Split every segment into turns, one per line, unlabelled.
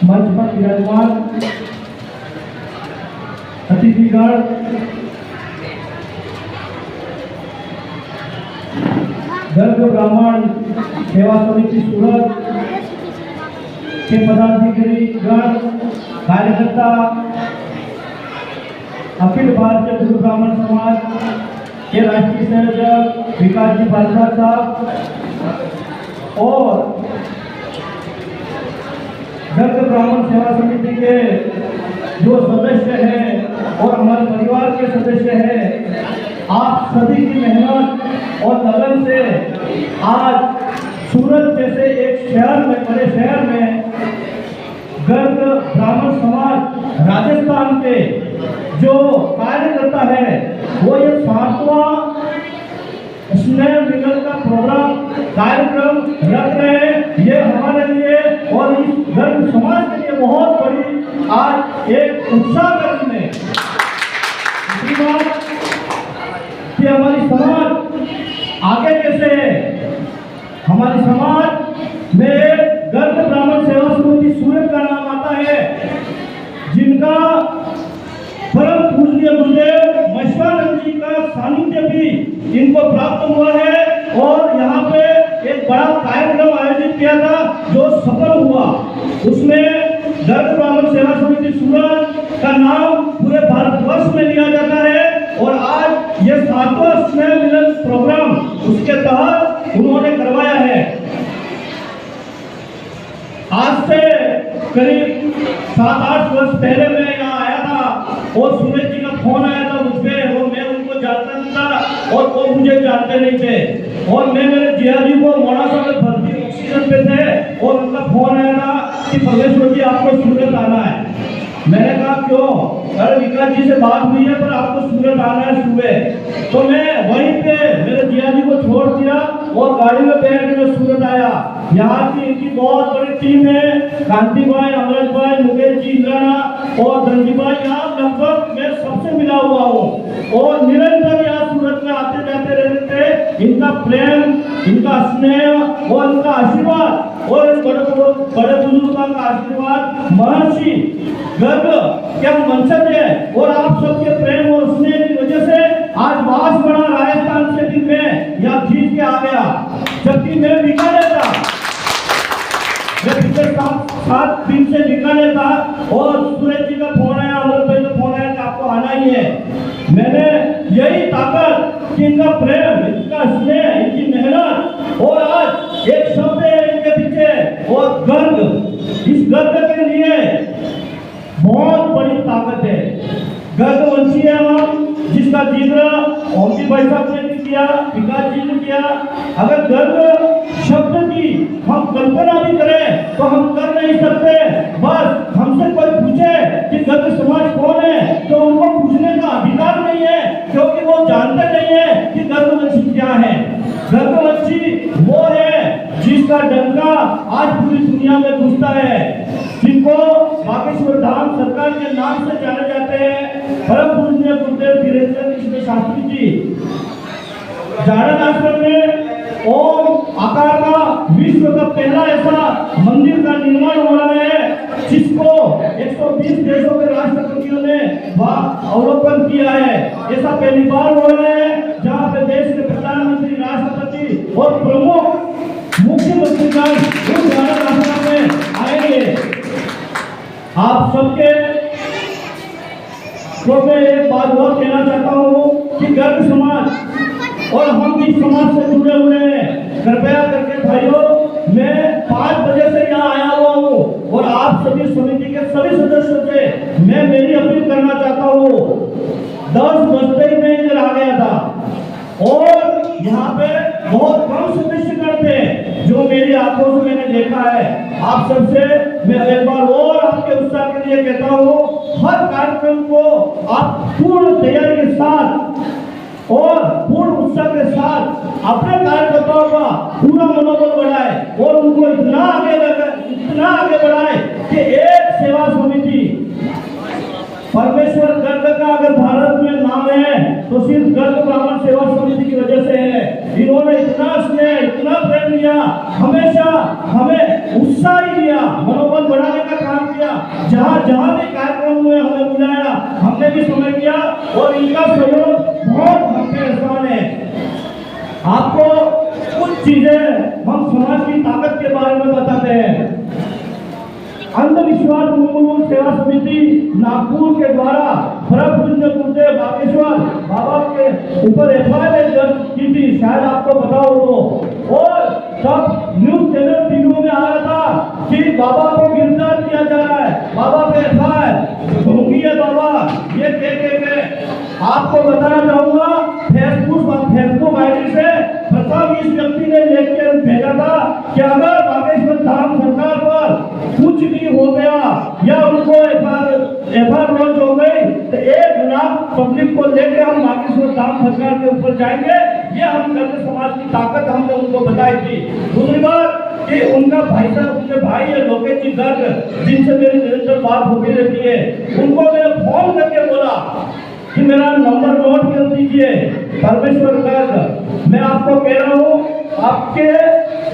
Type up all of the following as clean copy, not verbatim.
मंच पर विराजमान अतिथिगण, गर्ग ब्राह्मण सेवा समिति सूरत के पदाधिकारी गण, कार्यकर्ता, अखिल भारतीय गुरु ब्राह्मण समाज के राष्ट्रीय संयोजक विकास जी भारद्वाज साहब और गर्ग ब्राह्मण सेवा समिति के जो सदस्य हैं और हमारे परिवार के सदस्य हैं, आप सभी की मेहनत और लगन से आज सूरत जैसे एक शहर में, बड़े शहर में गर्ग ब्राह्मण समाज राजस्थान के जो कार्य करता है वो ये 7वां स्नेह मिलन का प्रोग्राम कार्यक्रम रख रहे हैं। ये हमारे लिए और इस गर्ग समाज के लिए बहुत बड़ी आज एक उत्साह का दिन है। दूसरी बात कि हमारी समाज आगे कैसे है, हमारी समाज में गर्ग ब्राह्मण सेवा समिति सूरत का नाम आता है, जिनका परम पूज्य गुरुदेव महेश्वरानंद जी का सानिध्य भी इनको प्राप्त हुआ है और यहाँ पे एक बड़ा कार्यक्रम आयोजित किया था जो सफल हुआ। उसमें गर्ग ब्राह्मण सेवा समिति सूरत का नाम पूरे भारतवर्ष में लिया जाता है और आज ये 7वां स्नेह मिलन प्रोग्राम उसके तहत उन्होंने करवाया है। आज से करीब 7-8 वर्ष पहले मैं यहाँ आया था और सूरज जी का फोन आया था मुझ पे और मैं उनको जानता नहीं था और वो मुझे जानते नहीं थे और मैं मेरे जिया जी को मोड़ासा में भर्ती ऑक्सीजन पे थे और उनका फोन आया था कि परमेश्वर जी आपको सूरत आना है। मैंने कहा क्यों? अरे विकास जी से बात हुई है पर आपको सूरत आना है सुबह। तो मैं वहीं पे मेरे जिया जी को छोड़ दिया और गाड़ी में बैठ के मैं सूरत आया। यहाँ की इनकी बहुत बड़ी टीम है, कांति भाई, अमृत भाई, मुकेश जी, इंद्राना और धनजी भाई, यहाँ लगभग मैं सबसे मिला हुआ हूँ और निरंतर यहाँ सूरत में आते जाते रहते थे। इनका प्रेम, इनका स्नेह और इनका आशीर्वाद और बड़े बुजुर्गों का आशीर्वाद महर्षि गर्ग क्या वंशज है और आप सबके प्रेम और स्नेह की वजह से आज वास बड़ा राजस्थान से भी मैं यहाँ जीत के आ गया, जबकि मैं बीकानेर था। मैं पिछले 7 दिन से बीकानेर था और सूरज जी का फोन आया, अमृत भाई का फोन आया कि आपको आना ही है। मैंने यही ताकत कि इनका प्रेम, इनका स्नेह, इनकी मेहनत और आज एक शब्द है इनके पीछे और गर्ग, इस गर्ग के लिए बहुत बड़ी ताकत है। गर्ग वंशी है हम, जिसका जिक्र ओम जी भाई साहब ने भी किया, विकास जी ने किया। अगर गर्ग शब्द की हम कल्पना भी करें तो हम कर नहीं सकते। बस हमसे कोई पूछे कि गर्ग समाज कौन है तो उनको पूछने का अधिकार नहीं है, क्योंकि वो जानते नहीं है कि गर्ग वंशी क्या है। गर्ग वंशी वो है जिसका डंका आज पूरी दुनिया में घुसता है, जिनको बागेश्वर धाम सरकार के नाम से जाने जाते हैं। परम पूज्य गुरुदेव धीरेन्द्र कृष्ण शास्त्री जी जाड़न आश्रम में ओम आकार का विश्व का पहला ऐसा मंदिर का निर्माण हो रहा है, जिसको 120 देशों के राष्ट्रपतियों ने अवलोकन किया है। ऐसा पहली बार हो रहा है जहाँ पे देश के प्रधानमंत्री, राष्ट्रपति और प्रमुख मुख्यमंत्री जाड़न आश्रम में आएंगे। आप सबके तो मैं एक बात और कहना चाहता हूँ कि गर्ग समाज और हम जिस समाज से जुड़े हुए हैं, कृपया करके भाइयों, मैं 5 बजे से यहाँ आया हुआ हूँ और आप सभी समिति के सभी सदस्यों से मैं मेरी अपील करना चाहता हूँ। 10 बजते ही मैं इधर आ गया था और यहाँ पे बहुत कम सदस्यगण थे जो मेरी आंखों से मैंने देखा है। आप सबसे मैं एक बार और आपके उत्साह के लिए कहता हूँ, हर कार्यक्रम को आप पूर्ण तैयारी के साथ और पूर्ण उत्साह के साथ अपने कार्यकर्ताओं का पूरा मनोबल बढ़ाए और उनको इतना आगे बढ़ाए कि एक सेवा समिति परमेश्वर गर्ग का अगर भारत में नाम है तो सिर्फ गर्ग ब्राह्मण सेवा समिति की वजह से है। इन्होंने इतना स्नेह, इतना प्रेम दिया, हमेशा हमें उत्साह ही दिया, मनोबल बढ़ाने का काम जहाँ भी कार्यक्रम हुए हमें बुलाया, हमने भी समय किया और इनका सहयोग बहुत हम पे आसान है। आपको कुछ चीजें हम समाज की ताकत के बारे में बताते हैं। अंधविश्वास उन्मूलन सेवा समिति नागपुर के द्वारा ब्रह्मकुंज गुरुदेव बागेश्वर बाबा के ऊपर एफआईआर दर्ज की थी, शायद आपको पता हो तो। और तब न्यूज चैनल टीवी में आ रहा था कि बाबा को गिरफ्तार किया जा रहा है, बाबा पे एफआईआर धोखी है बाबा, ये के आपको बताना चाहूंगा। फेसबुक आईडी से प्रथम इस व्यक्ति ने लेकर भेजा था कि अगर बागेश्वर धाम सरकार पर कुछ भी हो गया या उनको एफआईआर लॉन्च हो गई तो 1 लाख पब्लिक को लेकर हम बागेश्वर धाम सरकार के ऊपर जाएंगे। ये हम करके समाज की ताकत हमने उनको बताई थी। दूसरी बात कि उनका भाई साहब, उनके भाई है लोकेश जी गर्ग, जिनसे मेरी निरंतर बात होती रहती है, उनको मैंने फोन करके बोला कि मेरा नंबर नोट कर दीजिए। परमेश्वर गर्ग, मैं आपको कह रहा हूँ, आपके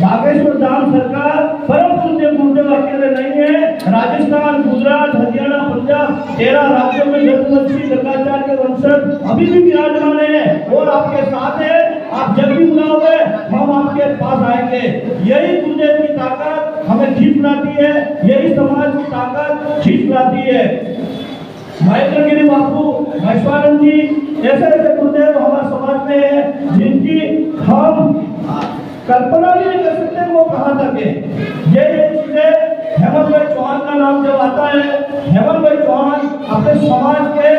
बागेश्वर धाम सरकार परम पूज्य गुरुदेव अकेले नहीं है। राजस्थान, गुजरात, हरियाणा, पंजाब 13 राज्यों में जगवंशी गर्गाचार्य के वंशज अभी भी विराजमान है और आपके साथ है। आप जब भी बुलाओगे हम आपके पास आएंगे। यही गुरुदेव की ताकत हमें खींच लाती है, यही समाज की ताकत खींच लाती है। महेंद्रगिरी बापू, महेश्वरानंद जी, ऐसे ऐसे गुरुदेव हमारे समाज में है जिनकी हम कल्पना भी नहीं कर सकते वो कहाँ तक है। ये चीजें हेमंत भाई चौहान का नाम जब आता है, हेमंत भाई चौहान अपने समाज के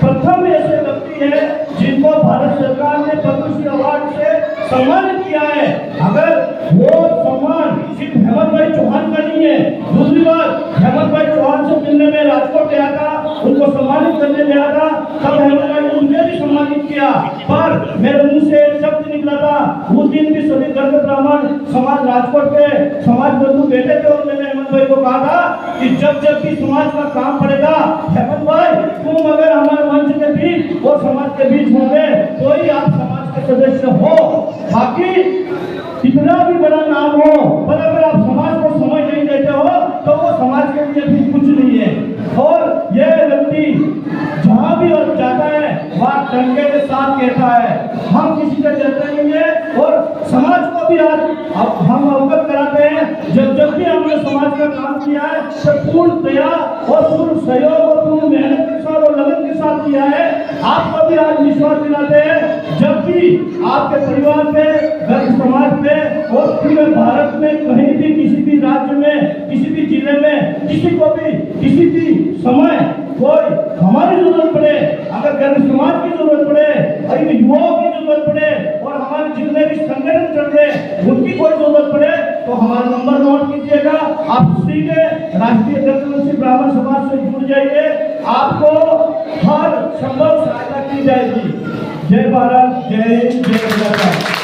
प्रथम ऐसे व्यक्ति है जिनको भारत सरकार ने पद्मश्री अवार्ड से सम्मानित किया है। अगर वो सम्मान सिर्फ हेमंत भाई चौहान का नहीं है। दूसरी बात, हेमंत भाई चौहान से मिलने में राजकोट गया था, उनको सम्मानित करने गया था, तब हेमंत भाई ने मुझे भी सम्मानित किया, पर मेरे मुंह से एक शब्द निकला था। उस दिन भी सभी गर्ग ब्राह्मण समाज राजकोट के समाज बंधु बैठे थे और मैंने हेमंत भाई को कहा था कि जब भी समाज का काम पड़ेगा, हेमंत भाई तुम अगर हमारे मंच के बीच और समाज के बीच होंगे तो ही आप समाज के सदस्य हो। बाकी कितना भी बड़ा नाम हो, पर अगर आप समाज को समझ नहीं देते हो तो वो समाज के लिए भी कुछ नहीं है। और यह व्यक्ति जहाँ भी और जाता है वहाँ डंके के साथ कहता है हम किसी से डरते नहीं है। और समाज को भी आज हम अवगत कराते हैं, जब भी हमने समाज का काम किया है तो पूर्ण दया और पूर्ण सहयोग और पूर्ण मेहनत के साथ और लगन के साथ किया है। आपको भी आज विश्वास दिलाते हैं, जब भी आपके परिवार पे, गर्ग समाज पे और पूरे भारत में कहीं भी किसी भी राज्य में, किसी भी जिले में, किसी को भी किसी भी समय कोई हमारी जरूरत पड़े, अगर गर्ग समाज की जरूरत पड़े, अगर युवाओं की जरूरत पड़े और हमारे जितने भी संगठन चल रहे उनकी कोई जरूरत पड़े तो हमारा नंबर नोट कीजिएगा। आप सीधे राष्ट्रीय जगवंशी ब्राह्मण समाज से जुड़ जाइए, आपको हर संभव सहायता की जाएगी। जय भारत, जय जय भारत।